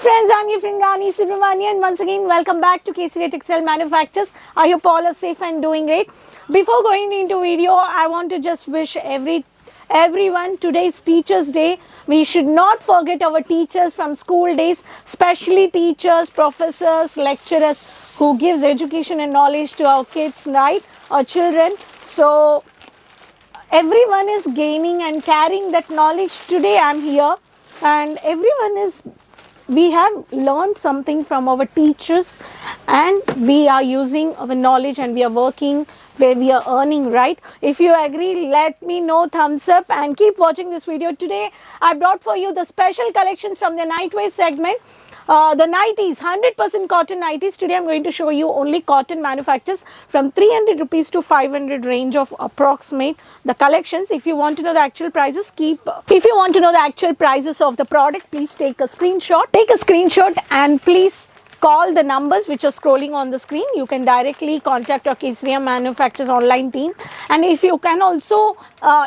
friends, I'm your friend Rani Subramanian and once again welcome back to Kesaria Textile Manufacturers. I hope all are safe and doing great. Before going into video, I want to just wish everyone today's Teachers Day. We should not forget our teachers from school days, especially teachers, professors, lecturers who gives education and knowledge to our kids, right, our children. So everyone is gaining and carrying that knowledge. Today I'm here and we have learned something from our teachers and we are using our knowledge and we are working where we are earning, right? If you agree, let me know, thumbs up, and keep watching this video. Today I brought for you the special collections from the nightwear segment. The nighties, 100% cotton nighties. Today I'm going to show you only cotton manufacturers from 300 rupees to 500 range of approximate the collections. If you want to know the actual prices, if you want to know the actual prices of the product, please take a screenshot and please call the numbers which are scrolling on the screen. You can directly contact our Kesaria Manufacturers online team, and if you can also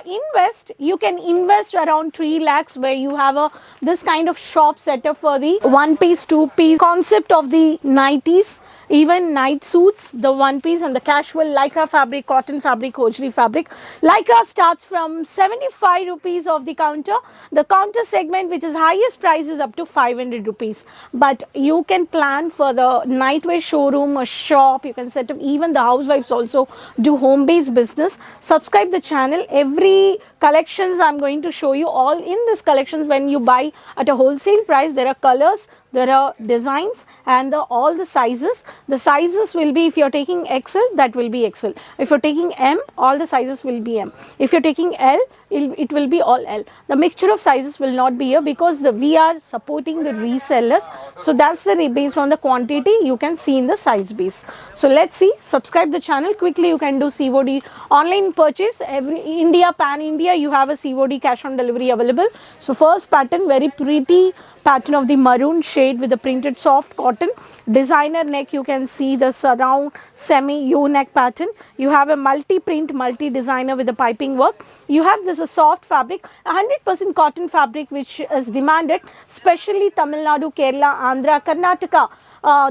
invest, you can invest around 3 lakhs where you have this kind of shop setup for the one piece, two piece concept of the nighties, even night suits, the one piece and the casual lycra fabric, cotton fabric, hosiery fabric. Lycra starts from 75 rupees of the counter. The counter segment, which is highest price, is up to 500 rupees. But you can plan for the nightwear showroom or shop. You can set up, even the housewives also do home-based business. Subscribe the channel. Every collections I'm going to show you all in this collections. When you buy at a wholesale price, there are colors, there are designs, and all the sizes. The sizes will be, if you're taking XL, that will be XL. If you're taking M, all the sizes will be M. If you're taking L, it will be all L. The mixture of sizes will not be here because we are supporting the resellers. So that's based on the quantity you can see in the size base. So let's see. Subscribe the channel. Quickly you can do COD online purchase. Every India, pan India, you have a COD cash on delivery available. So first pattern, very pretty pattern of the maroon shade with the printed soft cotton designer neck. You can see the surround semi U-neck pattern. You have a multi-print, multi-designer with the piping work. You have this a soft fabric, 100% cotton fabric, which is demanded, especially Tamil Nadu, Kerala, Andhra, Karnataka.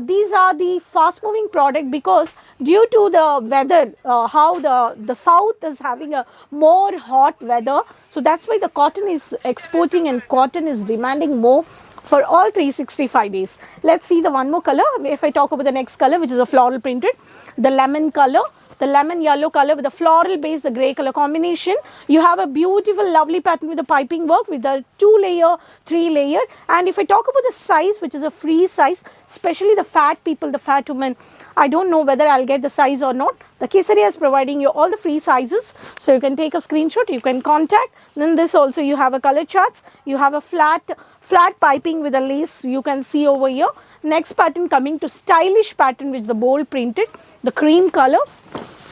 These are the fast moving product because due to the weather, how the south is having a more hot weather. So that's why the cotton is exporting and cotton is demanding more for all 365 days. Let's see the one more color. If I talk about the next color, which is a floral printed, the lemon color, the lemon yellow color with the floral base, the gray color combination. You have a beautiful lovely pattern with the piping work with the 2-layer, 3-layer. And if I talk about the size, which is a free size, especially the fat people, the fat women, I don't know whether I'll get the size or not. The Kesaria is providing you all the free sizes, so you can take a screenshot, you can contact. Then this also, you have a color charts, you have a flat piping with a lace, you can see over here. Next pattern coming to stylish pattern with the bold printed, the cream color,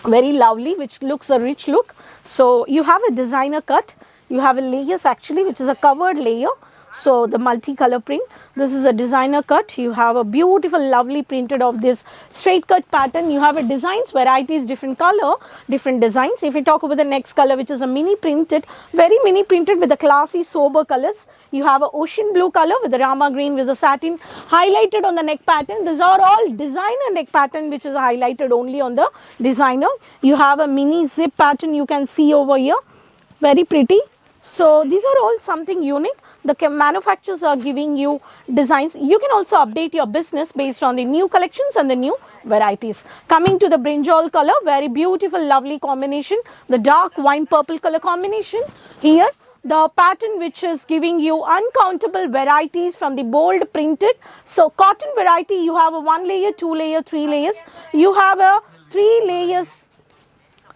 very lovely, which looks a rich look. So you have a designer cut, you have a layers actually, which is a covered layer. So the multicolor print, this is a designer cut. You have a beautiful lovely printed of this straight cut pattern. You have a designs, varieties, different color, different designs. If we talk about the next color, which is a mini printed, very mini printed with the classy sober colors. You have a ocean blue color with the rama green with the satin highlighted on the neck pattern. These are all designer neck pattern, which is highlighted only on the designer. You have a mini zip pattern, you can see over here, very pretty. So these are all something unique. The manufacturers are giving you designs. You can also update your business based on the new collections and the new varieties. Coming to the brinjal color, very beautiful lovely combination. The dark wine purple color combination here. The pattern which is giving you uncountable varieties from the bold printed. So cotton variety, you have a 1-layer, 2-layer, 3 layers. You have a 3 layers.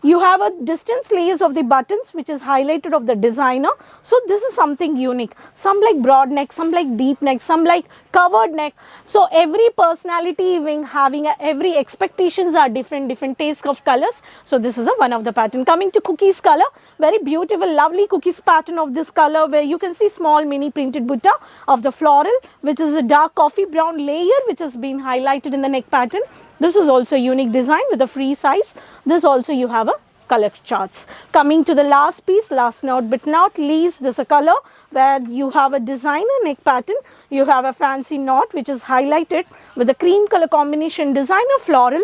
You have a distance layers of the buttons, which is highlighted of the designer. So this is something unique. Some like broad neck, some like deep neck, some like covered neck. So every personality having every expectations are different taste of colors. So this is one of the pattern. Coming to cookies color, very beautiful lovely cookies pattern of this color, where you can see small mini printed butta of the floral, which is a dark coffee brown layer, which has been highlighted in the neck pattern. This is also a unique design with a free size. This also you have a color charts. Coming to the last piece, last but not least, this is a color where you have a designer neck pattern. You have a fancy knot which is highlighted with a cream color combination designer floral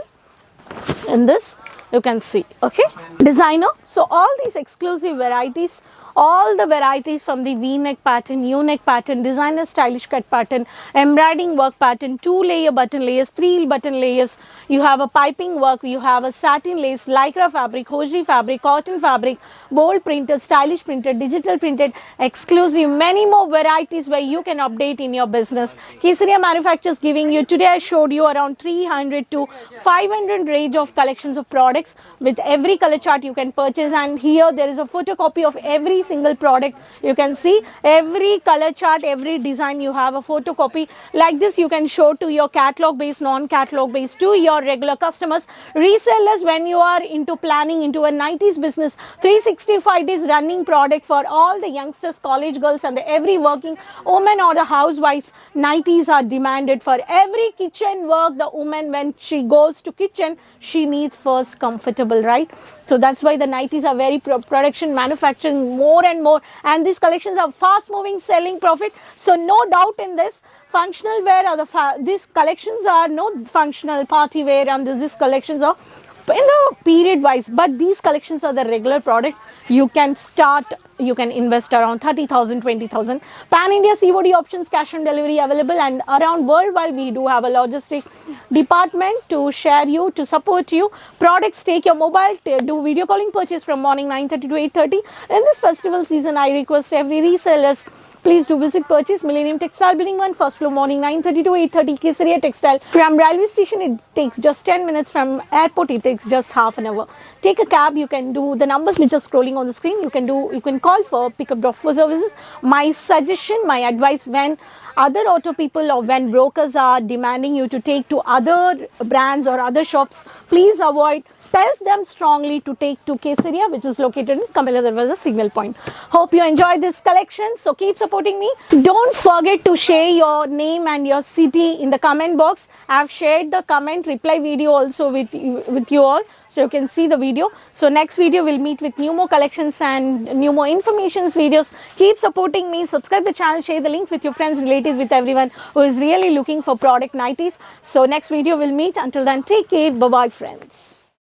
in this. You can see, okay, designer. So all these exclusive varieties, all the varieties from the V-neck pattern, U-neck pattern, designer stylish cut pattern, embroidering work pattern, 2-layer button layers, 3 button layers, you have a piping work, you have a satin lace, lycra fabric, hosiery fabric, cotton fabric, bold printed, stylish printed, digital printed, exclusive, many more varieties where you can update in your business. Kesaria Manufactures giving you, today I showed you around 300 to 500 range of collections of products with every color chart you can purchase, and here there is a photocopy of every single product. You can see every color chart, every design, you have a photocopy. Like this you can show to your catalog based, non-catalog based, to your regular customers, resellers. When you are into planning into a Nighties business, 365 days running product for all the youngsters, college girls and every working woman or the housewives, Nighties are demanded for every kitchen work. The woman, when she goes to kitchen, she needs first comfortable, right? So that's why the Nighties are very production, manufacturing more and more, and these collections are fast moving, selling profit. So no doubt in this. Functional wear are these collections are no functional party wear, and these collections are in the period wise, but these collections are the regular product. You can start, you can invest around 30,000, 20,000. Pan India COD options, cash on delivery available, and around worldwide we do have a logistic department to share you, to support you. Products, take your mobile, do video calling purchase from morning 9:30 to 8:30. In this festival season, I request every resellers, please do visit purchase Millennium Textile Building 1, first floor, morning 9:30 to 8:30, Kesaria Textile. From railway station, it takes just 10 minutes. From airport, it takes just half an hour. Take a cab, you can do the numbers which are scrolling on the screen. You can call for pickup drop for services. My suggestion, my advice, when other auto people or when brokers are demanding you to take to other brands or other shops, please avoid. Tell them strongly to take to Kesaria, which is located in Kamala Darwaza Signal Point. Hope you enjoy this collection. So keep supporting me. Don't forget to share your name and your city in the comment box. I have shared the comment reply video also with you all, so you can see the video. So next video we'll meet with new more collections and new more informations videos. Keep supporting me. Subscribe the channel. Share the link with your friends, relatives, with everyone who is really looking for product Nighties. So next video we'll meet. Until then, take care. Bye bye, friends.